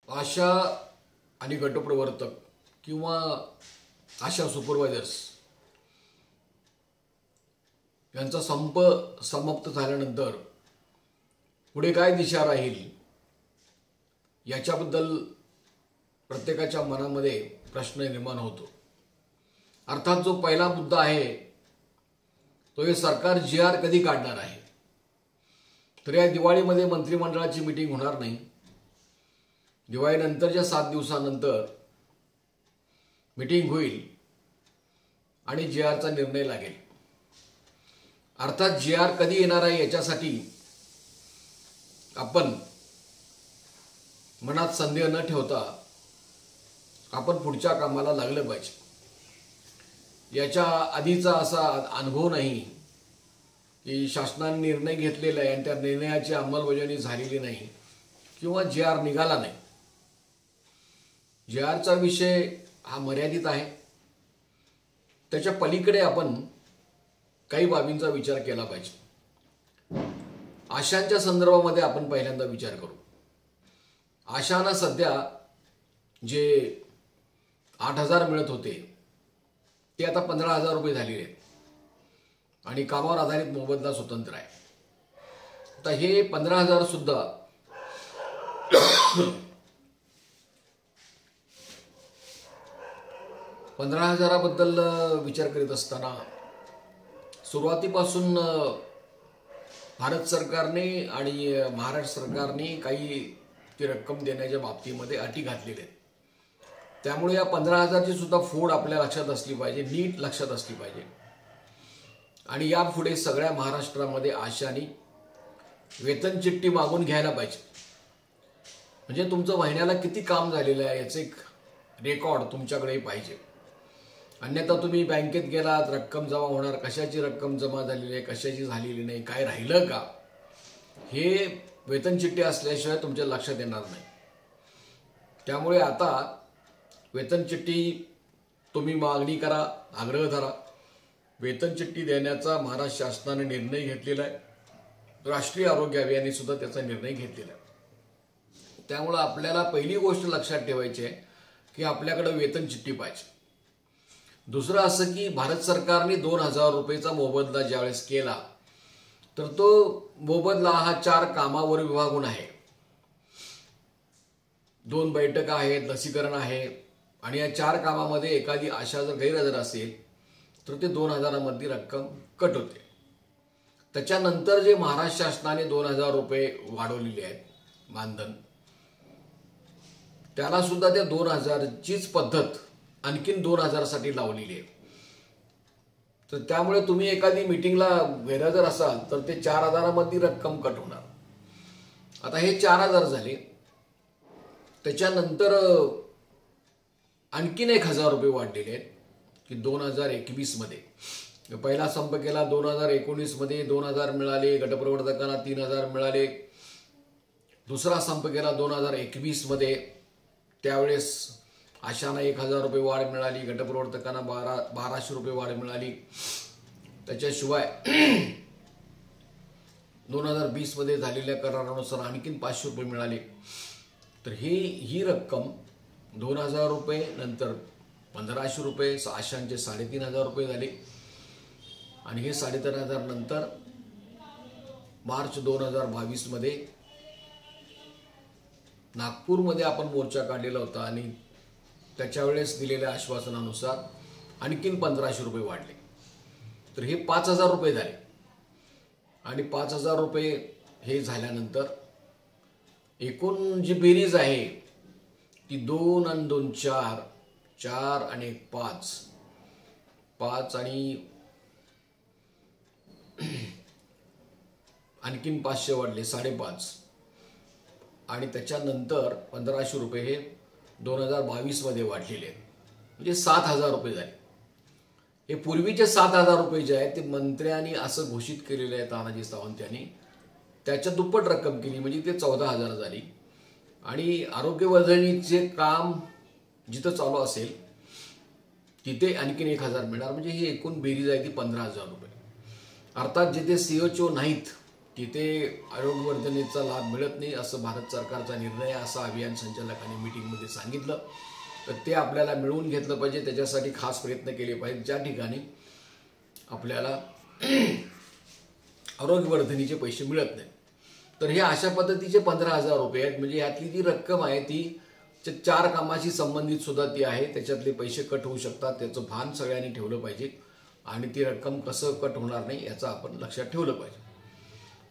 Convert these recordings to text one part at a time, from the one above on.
आशा आणि गटप्रवर्तक किंवा आशा सुपरवायझर्स यांचा संप समाप्त झाल्यानंतर पुढे काय दिशा राहील याच्याबद्दल प्रत्येकाच्या मनामध्ये प्रश्न निर्माण होतो। अर्थात जो पहिला मुद्दा आहे तो हे सरकार GR कधी काढणार आहे। तर या दिवाळीमध्ये मंत्रिमंडळाची मीटिंग होणार नाही। दिवाळीनंतरच्या 7 दिवसानंतर मीटिंग होईल आणि GRचा निर्णय लागेल। अर्थात GR कधी येणार आहे याच्यासाठी आपण मनात संदेह न ठेवता आपण पुढच्या कामाला लागलं पाहिजे। याच्या आधीचा असा अनुभव नाही की शासनाने निर्णय घेतलेला आहे आणि त्या निर्णयाची अंमलबजावणी झालेली नाही किंवा GR निघाला नाही। GRचा विषय हा मर्यादित आहे। त्याच्या पलीकडे आपण काही बाबींचा विचार केला पाहिजे। आशांच्या संदर्भामध्ये आपण पहिल्यांदा विचार करू। आशांना सध्या जे 8,000 मिळत होते ते आता 15,000 रुपये झालेले आहेत आणि कामावर आधारित मोबदला स्वतंत्र आहे। आता हे 15,000 सुद्धा 15,000बद्दल विचार करीत असताना सुरुवातीपासून भारत सरकारने आणि महाराष्ट्र सरकारने काही ती रक्कम देण्याच्या बाबतीमध्ये अटी घातलेल्या आहेत। त्यामुळे या 15,000ची सुद्धा फोड आपल्या लक्षात असली पाहिजे, नीट लक्षात असली पाहिजे। आणि यापुढे सगळ्या महाराष्ट्रामध्ये आशांनी वेतन चिठ्ठी मागून घ्यायला पाहिजे। म्हणजे तुमचं महिन्याला किती काम झालेलं आहे याचे एक रेकॉर्ड तुमच्याकडे पाहिजे। अन्यथा तुम्ही बँकेत गेलात, रक्कम जमा होणार, कशाची रक्कम जमा झालेली आहे, कशाची झालेली नाही, काय राहिलं का, हे वेतन चिठ्ठी असल्याशिवाय तुमच्या लक्षात येणार नाही। त्यामुळे आता वेतन चिठ्ठी तुम्ही मागणी करा, आग्रह धरा। वेतन चिठ्ठी देण्याचा महाराष्ट्र शासनाने निर्णय घेतलेला आहे। राष्ट्रीय आरोग्य अभियानाने सुद्धा त्याचा निर्णय घेतलेला आहे। त्यामुळे आपल्याला पहिली गोष्ट लक्षात ठेवायची आहे की आपल्याकडे वेतन चिठ्ठी पाहिजे। दुसरं असं की भारत सरकारने 2,000 रुपयेचा मोबदला ज्यावेळेस केला तर तो मोबदला हा 4 कामावर विभागून आहे। 2 बैठका आहेत, लसीकरण आहे आणि या 4 कामामध्ये एखादी आशा जर गैरहजर असेल तर ते 2,000 मध्ये रक्कम कट होते। त्याच्यानंतर जे महाराष्ट्र शासनाने 2,000 रुपये वाढवलेले आहेत मानधन, त्याला सुद्धा त्या 2,000चीच पद्धत आणखीन 2,000 साठी लावलेली आहे। तर त्यामुळे तुम्ही एखादी मीटिंगला गैरहजर असाल तर ते 4,000 मध्ये रक्कम कट होणार। आता हे 4,000 झाले, त्याच्यानंतर आणखीन 1,000 रुपये वाढलेले आहेत की 2021 मध्ये पहिला संप केला, 2019 मध्ये 2,000 मिळाले, गटप्रवर्तकांना 3,000 मिळाले। दुसरा संप केला 2021 मध्ये, त्यावेळेस आशांना 1,000 रुपये वाढ मिळाली, गटप्रवर्तकांना 1,200 रुपये वाढ मिळाली। त्याच्याशिवाय 2020 मध्ये झालेल्या करारानुसार आणखीन 500 रुपये मिळाले। तर ही रक्कम 2,000 रुपये नंतर 1,500 रुपये, आशांचे 3,500 रुपये झाले आणि हे 3,500 नंतर मार्च 2022 मध्ये नागपूरमध्ये आपण मोर्चा काढलेला होता आणि त्याच्या वेळेस दिलेल्या आश्वासनानुसार आणखीन 1,500 रुपये वाढले। तर हे 5,000 रुपये झाले आणि 5,000 रुपये हे झाल्यानंतर एकूण जी बेरीज आहे ती 2 आणि 2 4, 4 आणि 1 5, 5 आणि आणखीन 500 वाढले 5.5 आणि त्याच्यानंतर 1,500 रुपये हे 2022 मध्ये वाढलेले आहेत, म्हणजे 7,000 रुपये झाले। हे पूर्वीचे 7,000 रुपये जे आहेत ते मंत्र्यांनी असं घोषित केलेले आहे तानाजी सावंत यांनी, त्याच्या दुप्पट रक्कम केली म्हणजे ते 14,000 झाली। आणि आरोग्यवर्धिनीचे काम जिथं चालू असेल तिथे आणखीन 1,000 मिळणार, म्हणजे ही एकूण बेरीज आहे ती 15,000 रुपये। अर्थात जिथे CHO नाहीत तिथे आरोग्यवर्धिनीचा लाभ मिळत नाही असं भारत सरकारचा निर्णय आहे, असं अभियान संचालकांनी मीटिंगमध्ये सांगितलं. तर ते आपल्याला मिळवून घेतलं पाहिजे, त्याच्यासाठी खास प्रयत्न केले पाहिजे ज्या ठिकाणी आपल्याला आरोग्यवर्धिनीचे पैसे मिळत नाही. तर हे अशा पद्धतीचे 15,000 रुपये आहेत. म्हणजे यातली जी रक्कम आहे ती 4 कामाशी संबंधित सुद्धा ती आहे, त्याच्यातले पैसे कट होऊ शकतात, त्याचं भान सगळ्यांनी ठेवलं पाहिजे. आणि ती रक्कम कसं कट होणार नाही याचं आपण लक्षात ठेवलं पाहिजे.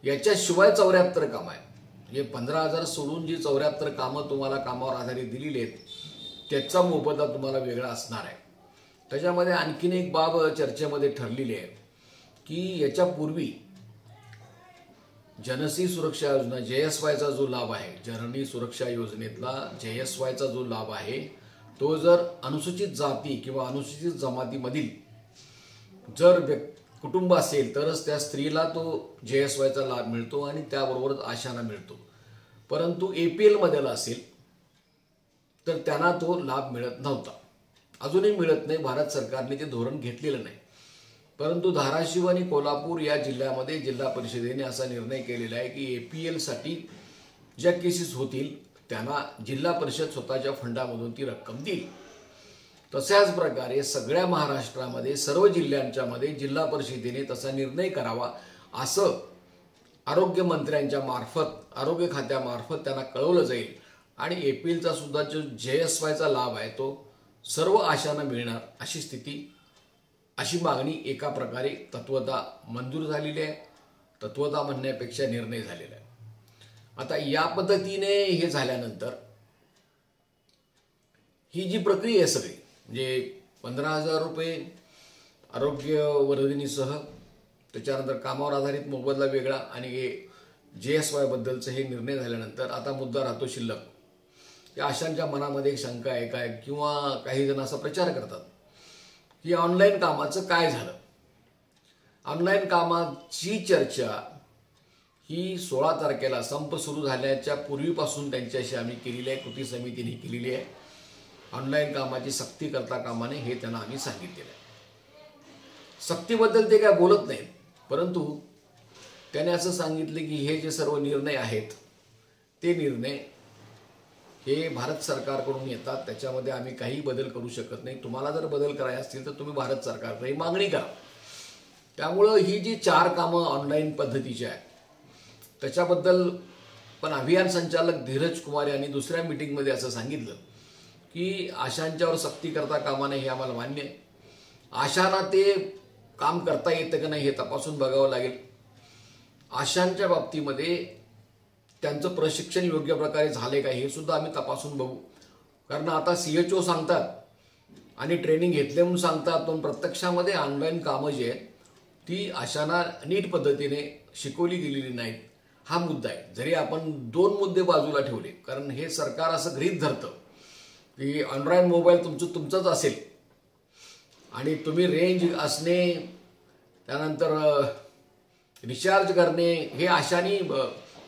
याच्याशिवाय 74 कामं आहेत. म्हणजे 15,000 सोडून जी 74 कामं तुम्हाला कामावर आधारित दिलेली आहेत त्याचा मोबदला तुम्हाला वेगळा असणार आहे. त्याच्यामध्ये आणखीन एक बाब चर्चेमध्ये ठरलेली आहे की याच्यापूर्वी जनसी सुरक्षा योजना JSYचा जो लाभ आहे, जननी सुरक्षा योजनेतला JSYचा जो लाभ आहे तो जर अनुसूचित जाती किंवा अनुसूचित जमातीमधील जर कुटुंब असेल तरच त्या स्त्रीला तो JSYचा लाभ मिळतो आणि त्याबरोबरच आशांना मिळतो. परंतु APL मधला असेल तर त्यांना तो लाभ मिळत नव्हता, अजूनही मिळत नाही. भारत सरकारने ते धोरण घेतलेलं नाही. परंतु धाराशिव आणि कोल्हापूर या जिल्ह्यामध्ये जिल्हा परिषदेने असा निर्णय केलेला आहे की APL साठी ज्या केसेस होतील त्यांना जिल्हा परिषद स्वतःच्या फंडामधून ती रक्कम देईल. तशाच प्रकारे सगळ्या महाराष्ट्रामध्ये सर्व जिल्ह्यांच्या मध्ये जिल्हा परिषदेने तसा निर्णय करावा असं आरोग्य मंत्र्यांच्या मार्फत, आरोग्य खात्यामार्फत त्यांना कळवलं जाईल. आणि APLचा सुद्धा जो JSYचा लाभ आहे तो सर्व आशांना मिळणार अशी स्थिती, अशी मागणी एका प्रकारे तत्वता मंजूर झालेली आहे. तत्वता म्हणण्यापेक्षा निर्णय झालेला आहे. आता या पद्धतीने हे झाल्यानंतर ही जी प्रक्रिया आहे सगळी, म्हणजे 15,000 रुपये आरोग्यवर्धिनीसह, त्याच्यानंतर कामावर आधारित मोबदला वेगळा आणि JSY बद्दलचं हे निर्णय झाल्यानंतर आता मुद्दा राहतो शिल्लक. या आशांच्या मनामध्ये एक शंका आहे काय, किंवा काही जण असा प्रचार करतात की ऑनलाईन कामाचं काय झालं. ऑनलाईन कामाची चर्चा ही 16 तारखेला संप सुरू झाल्याच्या पूर्वीपासून त्यांच्याशी आम्ही केलेली आहे, कृती समितीने केलेली आहे. ऑनलाईन कामाची सक्ती करता कामा नये हे त्यांना आम्ही सांगितलेलं आहे. सक्तीबद्दल ते काय बोलत नाहीत, परंतु त्याने असं सांगितले की हे जे सर्व निर्णय आहेत ते निर्णय हे भारत सरकारकडून येतात, त्याच्यामध्ये आम्ही काही बदल करू शकत नाही. तुम्हाला जर बदल करायचे असतील तर तुम्ही भारत सरकारकडे मागणी करा. त्यामुळं ही जी 4 कामं ऑनलाईन पद्धतीची आहेत त्याच्याबद्दल पण अभियान संचालक धीरज कुमार यांनी दुसऱ्या मीटिंगमध्ये असं सांगितलं की आशांच्यावर सक्ती करता कामा नये हे आम्हाला मान्य आहे. आशांना ते काम करता येतं का नाही हे तपासून बघावं लागेल. आशांच्या बाबतीमध्ये त्यांचं प्रशिक्षण योग्य प्रकारे झाले का हे सुद्धा आम्ही तपासून बघू. कारण आता CHO सांगतात आणि ट्रेनिंग घेतले म्हणून सांगतात, पण प्रत्यक्षामध्ये ऑनलाईन कामं जी आहेत ती आशांना नीट पद्धतीने शिकवली गेलेली नाहीत. हा मुद्दा आहे. जरी आपण 2 मुद्दे बाजूला ठेवले, कारण हे सरकार असं गृहीत धरतं की अँड्रॉइड मोबाईल तुमचाच असेल आणि तुम्ही रेंज असणे, त्यानंतर रिचार्ज करणे हे आशांनी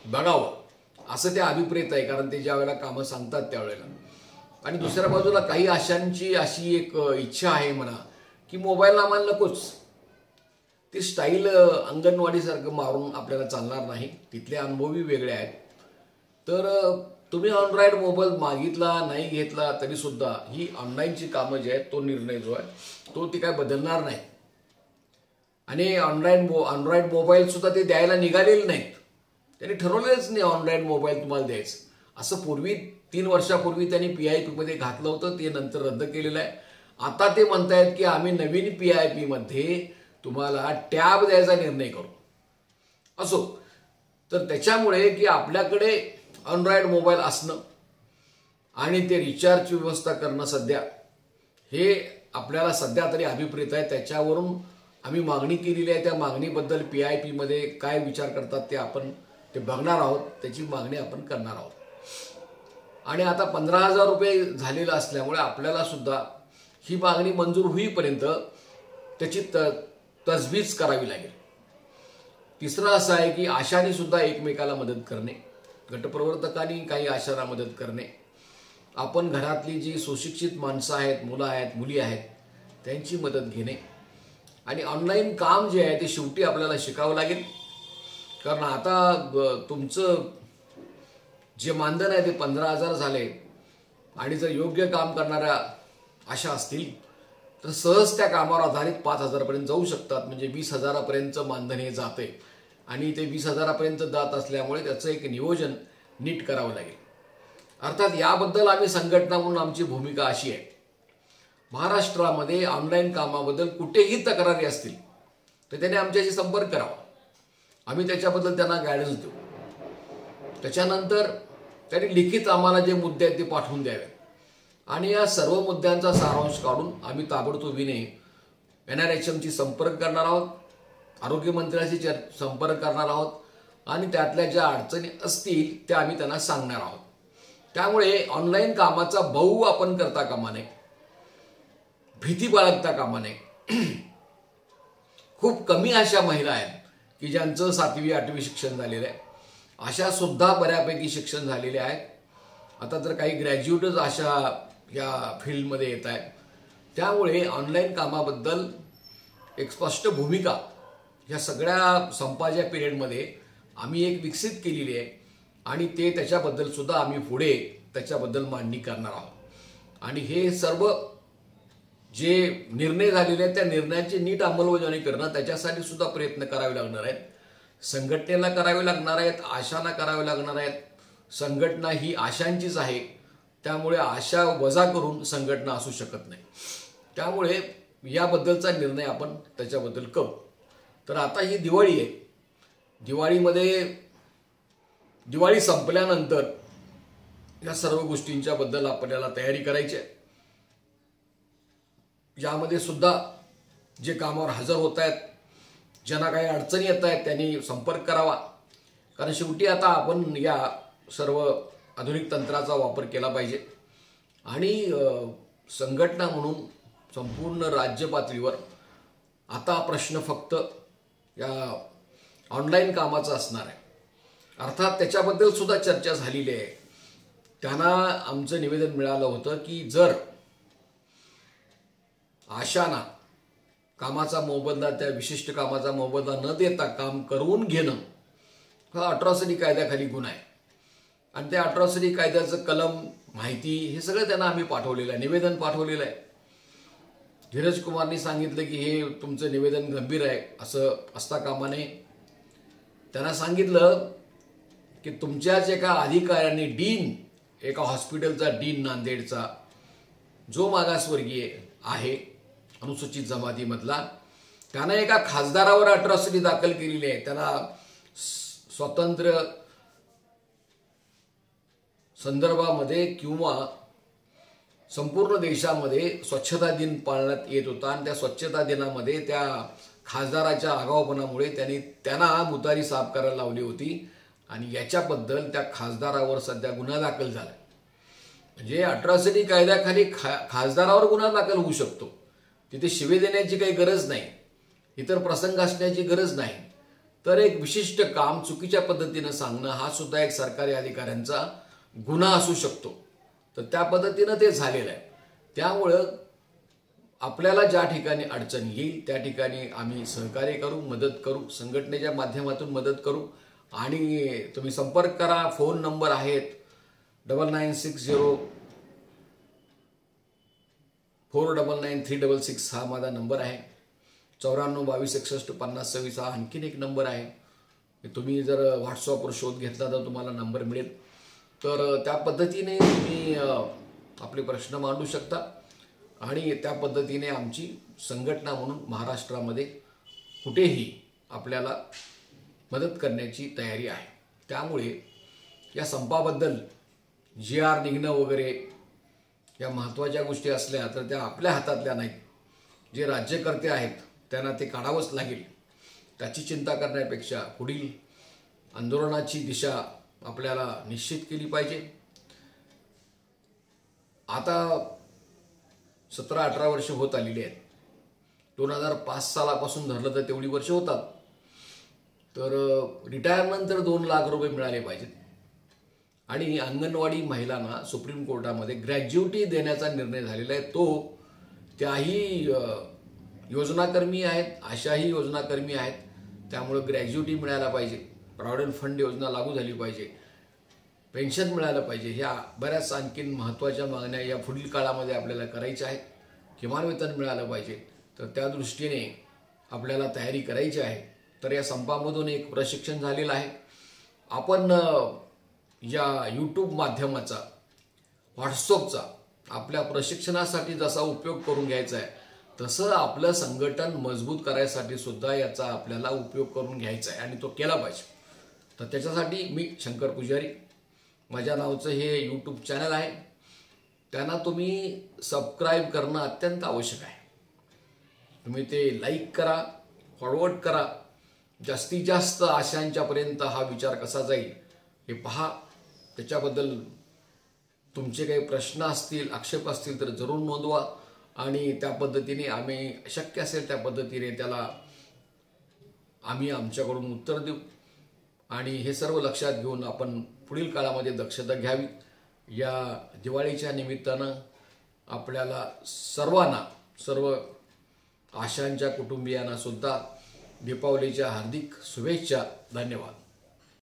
बघावं असं ते अभिप्रेत आहे. कारण ते ज्या वेळेला कामं सांगतात त्यावेळेला. आणि दुसऱ्या बाजूला काही आशांची अशी एक इच्छा आहे म्हणा की मोबाईल आम्हाला नकोच, ती स्टाईल अंगणवाडीसारखं मारून आपल्याला चालणार नाही, तिथले अनुभवही वेगळे आहेत. तर तुम्ही अँड्रॉइड मोबाईल मागितला नाही घेतला तरी सुद्धा ही ऑनलाईनची कामं जी आहेत तो निर्णय जो आहे तो ती काय बदलणार नाही. आणि अँड्रॉइड मोबाईल सुद्धा ते द्यायला निघालेले नाहीत. त्यांनी ठरवलेलंच नाही ऑनलाईन मोबाईल तुम्हाला द्यायचं. असं पूर्वी 3 वर्षापूर्वी त्यांनी PIP मध्ये घातलं होतं, ते नंतर रद्द केलेलं आहे. आता ते म्हणतायत की आम्ही नवीन PIP मध्ये तुम्हाला टॅब द्यायचा निर्णय करू. असो, तर त्याच्यामुळे की आपल्याकडे अँड्रॉइड मोबाईल असणं आणि ते रिचार्जची व्यवस्था करणं सध्या हे आपल्याला सध्या तरी अभिप्रेत आहे. त्याच्यावरून आम्ही मागणी केलेली आहे. त्या मागणीबद्दल PIP मध्ये काय विचार करतात ते आपण बघणार आहोत, त्याची मागणी आपण करणार आहोत. आणि आता 15,000 रुपये झालेलं असल्यामुळे आपल्याला सुद्धा ही मागणी मंजूर होईपर्यंत त्याची तजवीज करावी लागेल. तिसरं असं आहे की आशांनी सुद्धा एकमेकाला मदत करणे, गटप्रवर्तकांनी काही आशांना मदत करणे, आपण घरातली जी सुशिक्षित माणसं आहेत, मुलं आहेत, मुली आहेत त्यांची मदत घेणे. आणि ऑनलाईन काम जे आहे ते शेवटी आपल्याला शिकावं लागेल. कारण आता तुमचं जे मानधन आहे ते 15,000 झाले आणि जर योग्य काम करणाऱ्या आशा असतील तर सहज त्या कामावर आधारित 5,000 पर्यंत जाऊ शकतात. म्हणजे 20,000 मानधन हे जाते आणि ते 20,000 जात असल्यामुळे त्याचं एक नियोजन नीट करावं लागेल. अर्थात याबद्दल आम्ही संघटना म्हणून आमची भूमिका अशी आहे, महाराष्ट्रामध्ये ऑनलाईन कामाबद्दल कुठेही तक्रारी असतील तर त्याने आमच्याशी संपर्क करावा. आम्ही त्याच्याबद्दल त्यांना गायडन्स देऊ. त्याच्यानंतर त्यांनी लिखित आम्हाला जे मुद्दे आहेत ते पाठवून द्यावे आणि या सर्व मुद्द्यांचा सारांश काढून आम्ही ताबडतोबीने NRHMशी संपर्क करणार आहोत, आरोग्यमंत्र्यांशी संपर्क करणार आहोत आणि त्यातल्या ज्या अडचणी असतील त्या आम्ही त्यांना सांगणार आहोत. त्यामुळे ऑनलाईन कामाचा भाऊ आपण करता कामा नये, भीती बाळगता कामा नये. खूप कमी अशा महिला आहेत की ज्यांचं 7वी 8वी शिक्षण झालेलं आहे. अशा सुद्धा बऱ्यापैकी शिक्षण झालेले आहेत. आता तर काही ग्रॅज्युएटच अशा या फील्डमध्ये येत आहेत. त्यामुळे ऑनलाईन कामाबद्दल एक स्पष्ट भूमिका या सगळ्या संपाच्या पिरियडमध्ये आम्ही एक विकसित केलेली आहे आणि त्याच्याबद्दल सुद्धा आम्ही पुढे त्याच्याबद्दल मांडणी करणार आहोत. आणि हे सर्व जे निर्णय झालेले आहेत त्या निर्णयाची नीट अंमलबजावणी करणं, त्याच्यासाठी सुद्धा प्रयत्न करावे लागणार आहेत. संघटनेला करावे लागणार आहेत, आशांना करावे लागणार आहेत. संघटना ही आशांचीच आहे, त्यामुळे आशा वजा करून संघटना असू शकत नाही. त्यामुळे याबद्दलचा निर्णय आपण त्याच्याबद्दल करू. तर आता ही दिवाळी आहे. दिवाळी संपल्यानंतर या सर्व गोष्टींच्या बद्दल आपल्याला तयारी करायची आहे. यामध्ये सुद्धा जे कामावर हजर होत आहेत, ज्यांना काही अडचणी येत आहेत त्यांनी संपर्क करावा. कारण शेवटी आता आपण या सर्व आधुनिक तंत्राचा वापर केला पाहिजे आणि संघटना म्हणून संपूर्ण राज्य पातळीवर आता प्रश्न फक्त या ऑनलाईन कामाचा असणार आहे. अर्थात त्याच्याबद्दल सुद्धा चर्चा झालेली आहे. त्यांना आमचं निवेदन मिळालं होतं की जर आशांना कामाचा मोबदला, त्या विशिष्ट कामाचा मोबदला न देता काम करून घेणं हा अट्रॉसिटी कायद्याखाली गुन्हा आहे आणि त्या अट्रॉसिटी कायद्याचं कलम, माहिती हे सगळं त्यांना आम्ही पाठवलेलं आहे, निवेदन पाठवलेलं आहे. धीरज कुमारनी सांगितलं की हे तुमचं निवेदन गंभीर आहे, असं असता कामा नये. त्यांना सांगितलं की तुमच्याच एका अधिकाऱ्यांनी डीन, एका हॉस्पिटलचा डीन नांदेडचा, जो मागासवर्गीय आहे अनुसूचित जमातीमधला, त्यानं एका खासदारावर अट्रॉसिटी दाखल केलेली आहे. त्याला स्वातंत्र्य संदर्भामध्ये किंवा संपूर्ण देशामध्ये स्वच्छता दिन पाळण्यात येत होता आणि त्या स्वच्छता दिनामध्ये त्या खासदाराच्या आगाऊपणामुळे त्यांना मुतारी साफ करायला लावली होती आणि याच्याबद्दल त्या खासदारावर सध्या गुन्हा दाखल झाला. म्हणजे अट्रॉसिटी कायद्याखाली खासदारावर गुन्हा दाखल होऊ शकतो. तिथे शिवे देण्याची काही गरज नाही, इतर प्रसंग असण्याची गरज नाही. तर एक विशिष्ट काम चुकीच्या पद्धतीनं सांगणं हा सुद्धा एक सरकारी अधिकाऱ्यांचा गुन्हा असू शकतो. तर त्या पद्धतीनं ते झालेलं आहे. त्यामुळं आपल्याला ज्या ठिकाणी अडचण येईल त्या ठिकाणी आम्ही सहकार्य करू, मदत करू, संघटनेच्या माध्यमातून मदत करू. आणि तुम्ही संपर्क करा. फोन नंबर आहेत 9960499366 हा माझा नंबर आहे. 9422615026 हा आणखीन एक नंबर आहे. तुम्ही जर व्हॉट्सअपवर शोध घेतला तर तुम्हाला नंबर मिळेल. तर त्या पद्धतीने तुम्ही आपले प्रश्न मांडू शकता आणि त्या पद्धतीने आमची संघटना म्हणून महाराष्ट्रामध्ये कुठेही आपल्याला मदत करण्याची तयारी आहे. त्यामुळे या संपाबद्दल GR निघणं वगैरे या महत्त्वाच्या गोष्टी असल्या तर त्या आपल्या हातातल्या नाहीत. जे राज्यकर्ते आहेत त्यांना ते काढावंच लागेल. त्याची चिंता करण्यापेक्षा पुढील आंदोलनाची दिशा आपल्याला निश्चित केली पाहिजे. आता 17-18 वर्ष होत आलेली आहेत. 2005 सालापासून धरलं तर तेवढी वर्ष होतात. तर रिटायरनंतर 2 लाख रुपये मिळाले पाहिजेत. आणि अंगणवाडी महिलांना सुप्रीम कोर्टामध्ये ग्रॅज्युटी देण्याचा निर्णय झालेला आहे. तो त्याही योजनाकर्मी आहेत, आशाही योजनाकर्मी आहेत. त्यामुळे ग्रॅज्युटी मिळायला पाहिजे. प्रॉव्हिडंट फंड योजना लागू झाली पाहिजे, पेन्शन मिळालं पाहिजे, ह्या बऱ्याच आणखीन महत्त्वाच्या मागण्या या पुढील काळामध्ये आपल्याला करायच्या आहेत. किमान वेतन मिळालं पाहिजे, तर त्या दृष्टीने आपल्याला तयारी करायची आहे. तर या संपामधून एक प्रशिक्षण झालेलं आहे. आपण या यूट्यूब माध्यमाचा, व्हॉट्सअपचा आपल्या प्रशिक्षणासाठी जसा उपयोग करून घ्यायचा आहे, तसं आपलं संघटन मजबूत करायसाठी सुद्धा याचा आपल्याला उपयोग करून घ्यायचा आहे आणि तो केला पाहिजे. तर त्याच्यासाठी मी शंकर पुजारी, माझ्या नावाचं हे यूट्यूब चॅनल आहे, त्यांना तुम्ही सबस्क्राईब करणं अत्यंत आवश्यक आहे. तुम्ही ते लाईक करा, फॉरवर्ड करा. जास्तीत जास्त आशांच्यापर्यंत हा विचार कसा जाईल हे पहा. त्याच्याबद्दल तुमचे काही प्रश्न असतील, आक्षेप असतील तर जरूर नोंदवा आणि त्या पद्धतीने आम्ही शक्य असेल त्या पद्धतीने त्याला आम्ही आमच्याकडून उत्तर देऊ. आणि हे सर्व लक्षात घेऊन आपण पुढील काळामध्ये दक्षता घ्यावी. या दिवाळीच्या निमित्तानं आपल्याला सर्वांना, सर्व आशांच्या कुटुंबियांना सुद्धा दीपावलीच्या हार्दिक शुभेच्छा. धन्यवाद.